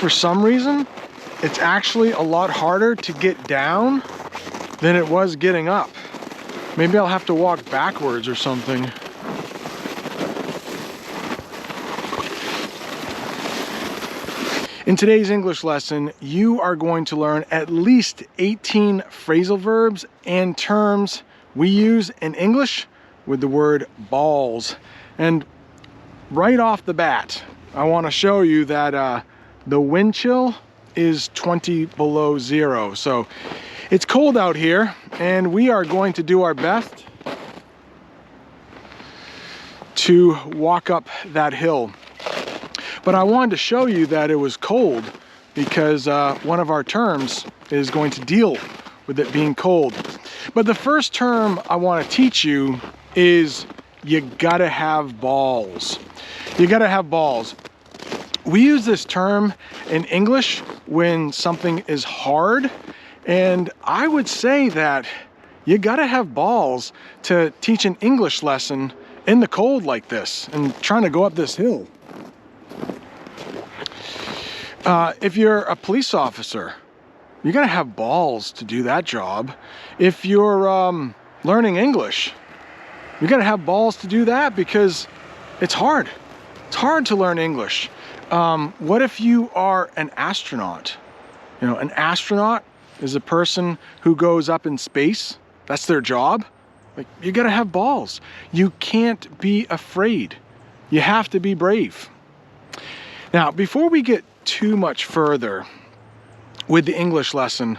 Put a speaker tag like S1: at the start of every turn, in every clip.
S1: for some reason, it's actually a lot harder to get down than it was getting up. Maybe I'll have to walk backwards or something. In today's English lesson, you are going to learn at least 18 phrasal verbs and terms we use in English with the word balls. And right off the bat, I want to show you that the wind chill is 20 below zero. So it's cold out here, and we are going to do our best to walk up that hill. But I wanted to show you that it was cold because one of our terms is going to deal with it being cold. But the first term I want to teach you is you gotta have balls. You gotta have balls. We use this term in English when something is hard, and I would say that you gotta have balls to teach an English lesson in the cold like this and trying to go up this hill. If you're a police officer, you gotta have balls to do that job. If you're learning English, you gotta have balls to do that because it's hard. It's hard to learn English. What if you are an astronaut? You know, an astronaut is a person who goes up in space. That's their job. Like, you gotta have balls. You can't be afraid. You have to be brave. Now, before we get too much further with the English lesson,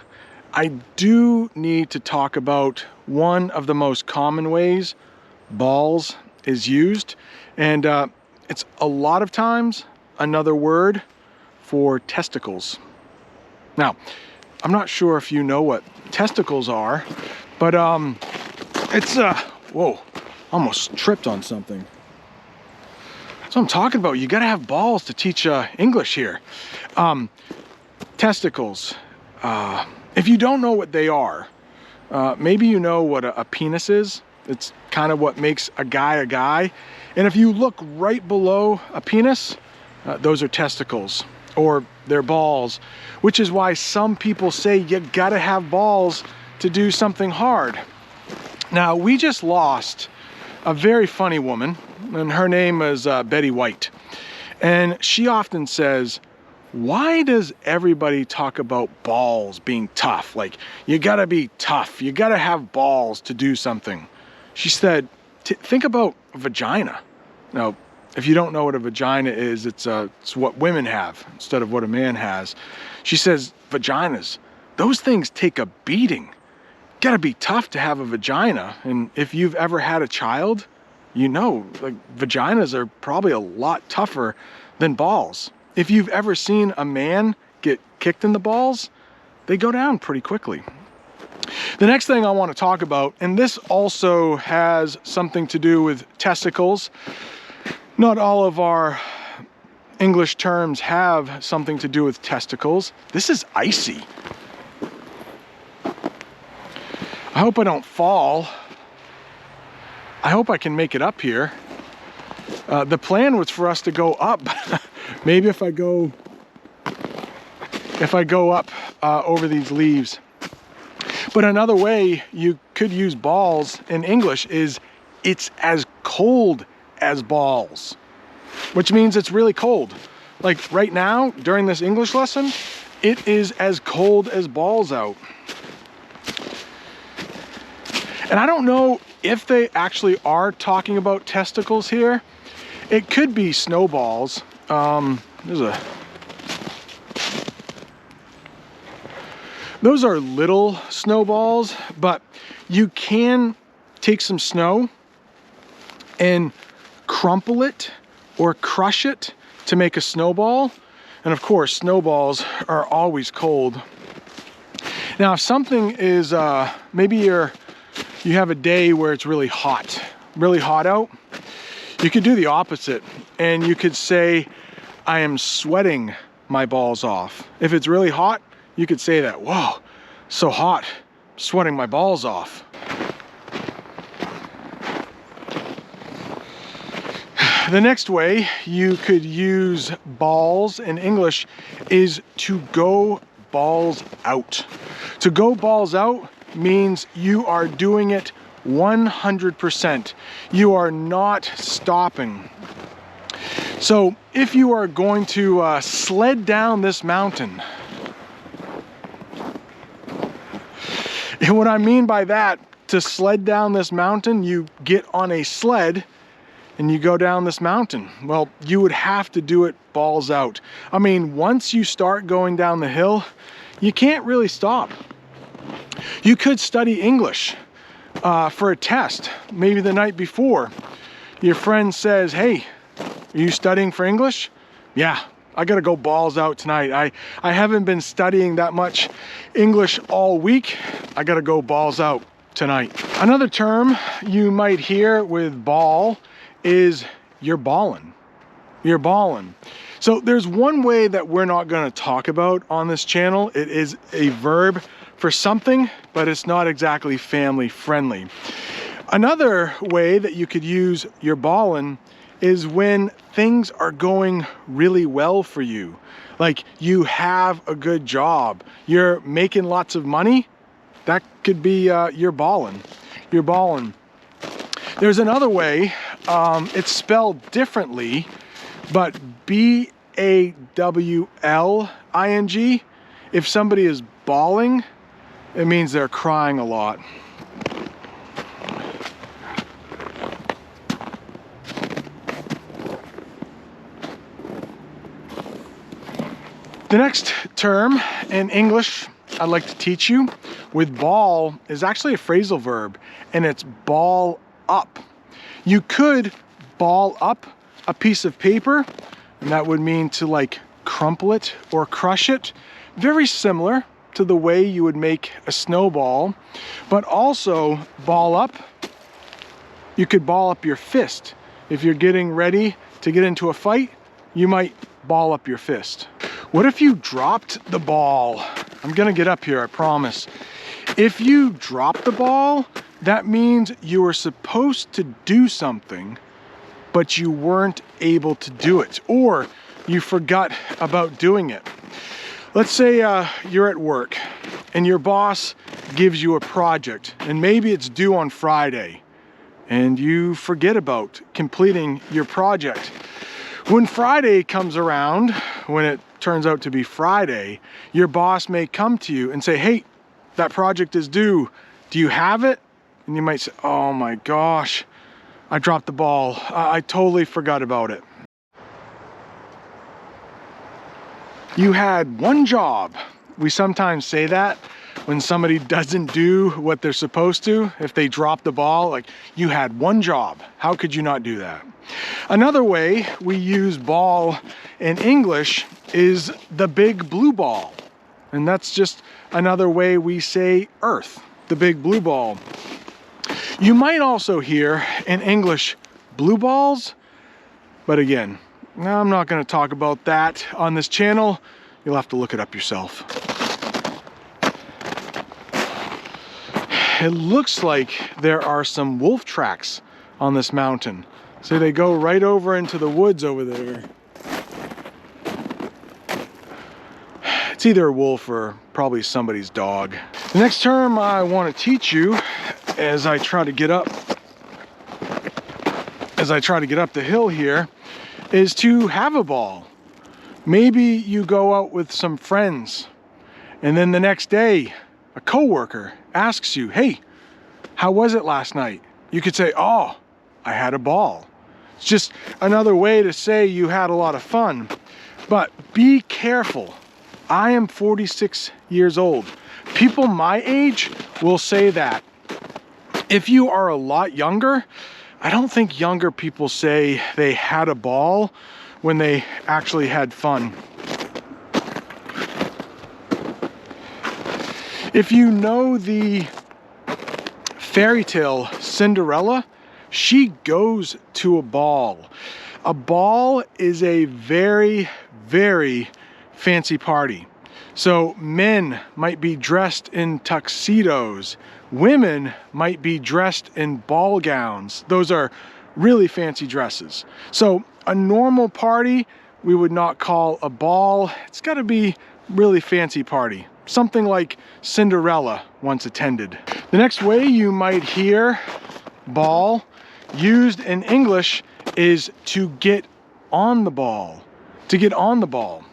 S1: I do need to talk about one of the most common ways balls is used, and it's a lot of times another word for testicles. Now, I'm not sure if you know what testicles are, but it's whoa, almost tripped on something. That's what I'm talking about. You gotta have balls to teach English here. Testicles. If you don't know what they are, maybe you know what a penis is. It's kind of what makes a guy a guy. And if you look right below a penis, those are testicles, or they're balls, which is why some people say you gotta have balls to do something hard. Now, we just lost a very funny woman, and her name is Betty White. And she often says, why does everybody talk about balls being tough? Like, you gotta be tough, you gotta have balls to do something. She said, think about vagina. Now, if you don't know what a vagina is, it's what women have instead of what a man has. She says, vaginas, those things take a beating. Gotta be tough to have a vagina. And if you've ever had a child, you know, like, vaginas are probably a lot tougher than balls. If you've ever seen a man get kicked in the balls, they go down pretty quickly. The next thing I want to talk about, and this also has something to do with testicles. Not all of our English terms have something to do with testicles. This is icy. I hope I don't fall. I hope I can make it up here. The plan was for us to go up. Maybe if I go up over these leaves. But another way you could use balls in English is it's as cold as balls, which means it's really cold. Like right now, during this English lesson, it is as cold as balls out. And I don't know if they actually are talking about testicles here. It could be snowballs. Those are little snowballs, but you can take some snow and crumple it or crush it to make a snowball. And of course, snowballs are always cold. Now, if something is, maybe you have a day where it's really hot out, you could do the opposite. And you could say, I am sweating my balls off. If it's really hot, you could say that, whoa, so hot, sweating my balls off. The next way you could use balls in English is to go balls out. To go balls out means you are doing it 100%. You are not stopping. So if you are going to sled down this mountain, and what I mean by that, to sled down this mountain, you get on a sled and you go down this mountain. Well, you would have to do it balls out. I mean, once you start going down the hill, you can't really stop. You could study English for a test, maybe the night before. Your friend says, hey, are you studying for English? Yeah, I gotta go balls out tonight. I haven't been studying that much English all week. I gotta go balls out tonight. Another term you might hear with ball is you're ballin'. You're ballin'. So there's one way that we're not gonna talk about on this channel. It is a verb for something, but it's not exactly family friendly. Another way that you could use you're ballin' is when things are going really well for you. Like you have a good job, you're making lots of money. That could be you're ballin'. You're ballin'. There's another way, it's spelled differently, but B-A-W-L-I-N-G. If somebody is bawling, it means they're crying a lot. The next term in English I'd like to teach you with ball is actually a phrasal verb, and it's ball up. You could ball up a piece of paper, and that would mean to like crumple it or crush it. Very similar to the way you would make a snowball, but also ball up. You could ball up your fist. If you're getting ready to get into a fight, you might ball up your fist. What if you dropped the ball? I'm gonna get up here, I promise. If you drop the ball, that means you were supposed to do something, but you weren't able to do it, or you forgot about doing it. Let's say you're at work and your boss gives you a project, and maybe it's due on Friday, and you forget about completing your project. When Friday comes around, when it turns out to be Friday, your boss may come to you and say, hey, that project is due. Do you have it? And you might say, oh my gosh, I dropped the ball. I totally forgot about it. You had one job. We sometimes say that when somebody doesn't do what they're supposed to. If they drop the ball, like, you had one job. How could you not do that? Another way we use ball in English is the big blue ball. And that's just another way we say earth, the big blue ball. You might also hear in English blue balls, but again, I'm not going to talk about that on this channel. You'll have to look it up yourself. It looks like there are some wolf tracks on this mountain. So they go right over into the woods over there. It's either a wolf or probably somebody's dog. The next term I want to teach you as I try to get up the hill here is to have a ball. Maybe you go out with some friends, and then the next day a coworker asks you, hey, how was it last night? You could say, oh, I had a ball. It's just another way to say you had a lot of fun. But be careful. I am 46 years old. People my age will say that. If you are a lot younger, I don't think younger people say they had a ball when they actually had fun. If you know the fairy tale Cinderella, she goes to a ball. A ball is a very, very fancy party. So men might be dressed in tuxedos. Women might be dressed in ball gowns. Those are really fancy dresses. So a normal party we would not call a ball. It's got to be really fancy party, something like Cinderella once attended. The next way you might hear ball used in English is to get on the ball. To get on the ball.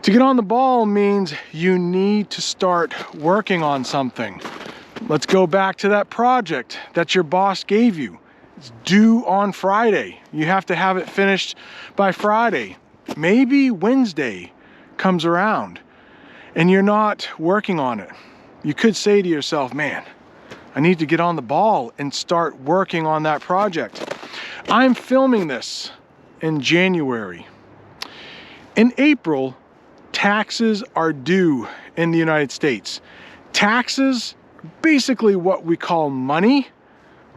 S1: To get on the ball means you need to start working on something. Let's go back to that project that your boss gave you. It's due on Friday. You have to have it finished by Friday. Maybe Wednesday comes around and you're not working on it. You could say to yourself, man, I need to get on the ball and start working on that project. I'm filming this in January. In April, taxes are due in the United States. Taxes are basically what we call money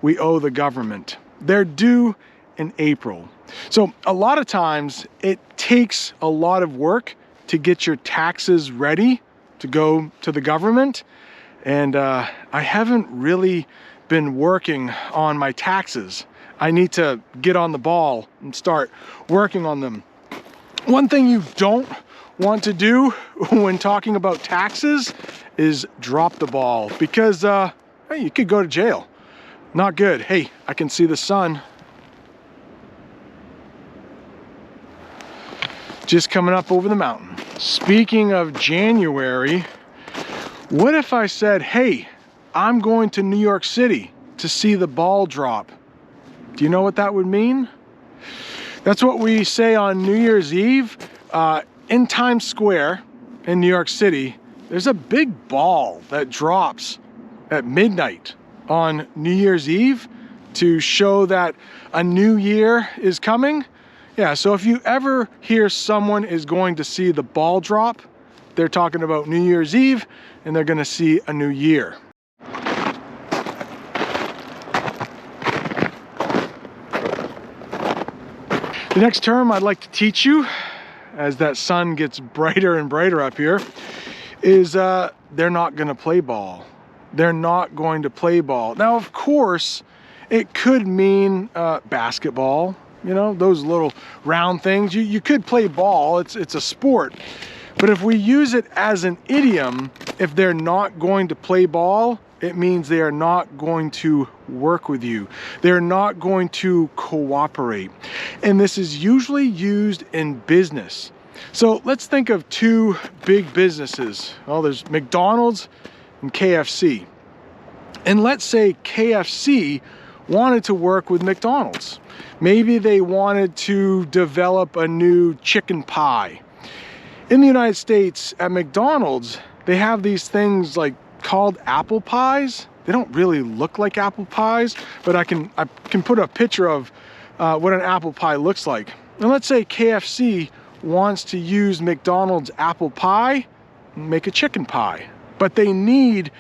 S1: we owe the government. They're due in April. So a lot of times it takes a lot of work to get your taxes ready to go to the government. And I haven't really been working on my taxes. I need to get on the ball and start working on them. One thing you don't want to do when talking about taxes is drop the ball, because hey, you could go to jail. Not good. Hey, I can see the sun just coming up over the mountain. Speaking of January, what if I said, hey, I'm going to New York City to see the ball drop? Do you know what that would mean? That's what we say on New Year's Eve. In Times Square in New York City, there's a big ball that drops at midnight on New Year's Eve to show that a new year is coming. Yeah, so if you ever hear someone is going to see the ball drop, they're talking about New Year's Eve and they're going to see a new year. The next term I'd like to teach you, as that sun gets brighter and brighter up here, is they're not going to play ball. They're not going to play ball. Now, of course, it could mean basketball, you know, those little round things. You could play ball, it's a sport. But if we use it as an idiom, if they're not going to play ball, it means they are not going to work with you. They're not going to cooperate. And this is usually used in business. So let's think of two big businesses. Well, there's McDonald's and KFC. And let's say KFC wanted to work with McDonald's. Maybe they wanted to develop a new chicken pie. In the United States, at McDonald's, they have these things like called apple pies. They don't really look like apple pies, but I can put a picture of what an apple pie looks like. And let's say KFC wants to use McDonald's apple pie and make a chicken pie, but they need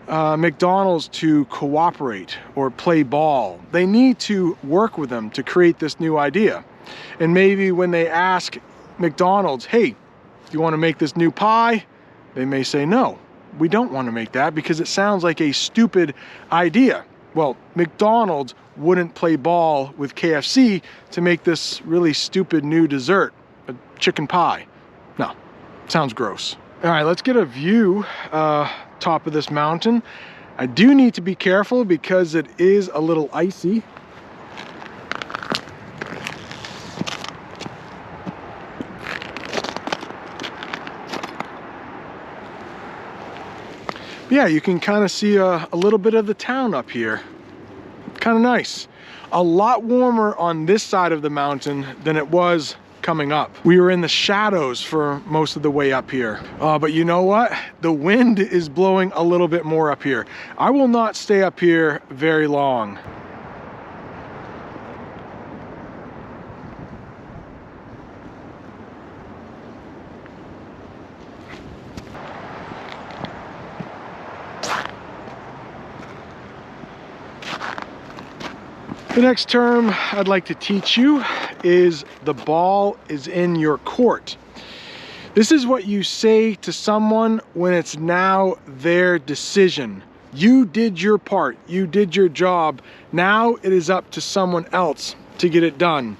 S1: McDonald's to cooperate or play ball. They need to work with them to create this new idea. And maybe when they ask McDonald's, hey, do you want to make this new pie? They may say, no, we don't want to make that because it sounds like a stupid idea. Well, McDonald's wouldn't play ball with KFC to make this really stupid new dessert, a chicken pie. No, sounds gross. All right, let's get a view top of this mountain. I do need to be careful because it is a little icy. Yeah, you can kind of see a little bit of the town up here. Kind of nice. A lot warmer on this side of the mountain than it was coming up. We were in the shadows for most of the way up here. But you know what? The wind is blowing a little bit more up here. I will not stay up here very long. The next term I'd like to teach you is the ball is in your court. This is what you say to someone when it's now their decision. You did your part, you did your job. Now it is up to someone else to get it done.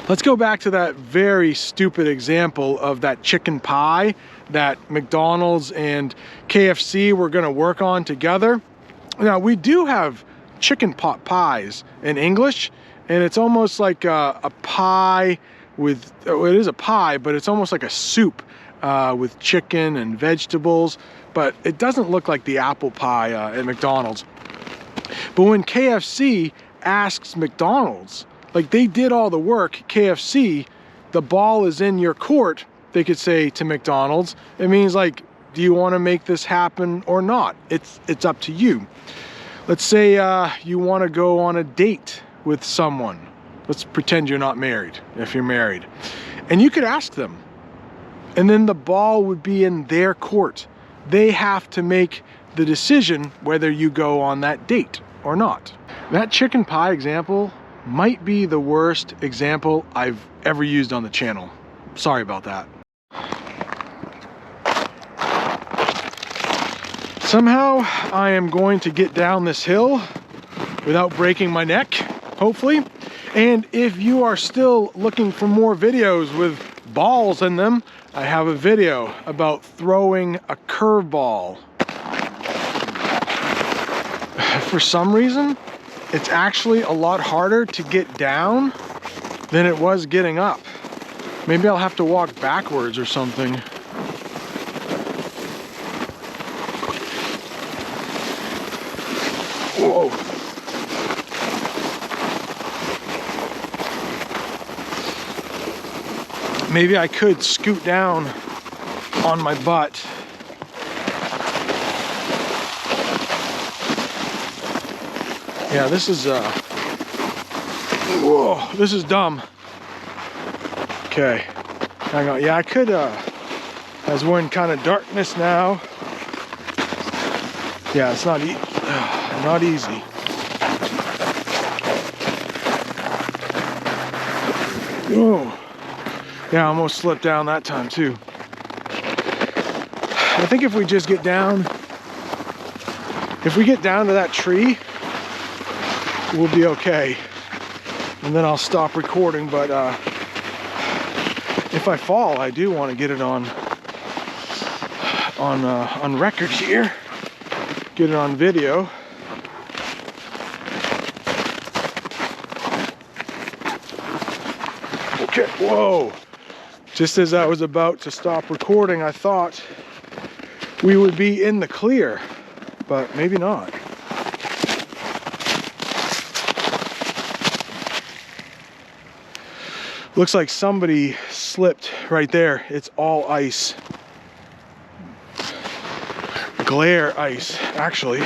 S1: Let's go back to that very stupid example of that chicken pie that McDonald's and KFC were gonna work on together. Now, we do have chicken pot pies in English, and it's almost like a pie with, it is a pie, but it's almost like a soup with chicken and vegetables, but it doesn't look like the apple pie at McDonald's. But when KFC asks McDonald's, like they did all the work, KFC, the ball is in your court, they could say to McDonald's. It means like, do you want to make this happen or not? It's up to you. Let's say you want to go on a date with someone. Let's pretend you're not married, if you're married. And you could ask them. And then the ball would be in their court. They have to make the decision whether you go on that date or not. That chicken pie example might be the worst example I've ever used on the channel. Sorry about that. Somehow I am going to get down this hill without breaking my neck, hopefully. And if you are still looking for more videos with balls in them, I have a video about throwing a curveball. For some reason, it's actually a lot harder to get down than it was getting up. Maybe I'll have to walk backwards or something. Whoa. Maybe I could scoot down on my butt. Yeah, this is whoa, this is dumb. Okay, hang on. Yeah, I could, as we're in kind of darkness now. Yeah, it's not easy. Whoa. Yeah, I almost slipped down that time too. I think if we just get down, if we get down to that tree, we'll be okay. And then I'll stop recording, but if I fall, I do want to get it on record here. Get it on video. Okay, whoa. Just as I was about to stop recording, I thought we would be in the clear, but maybe not. Looks like somebody slipped right there. It's all ice. Glare ice, actually.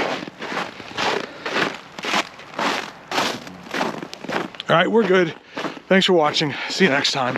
S1: All right, we're good. Thanks for watching. See you next time.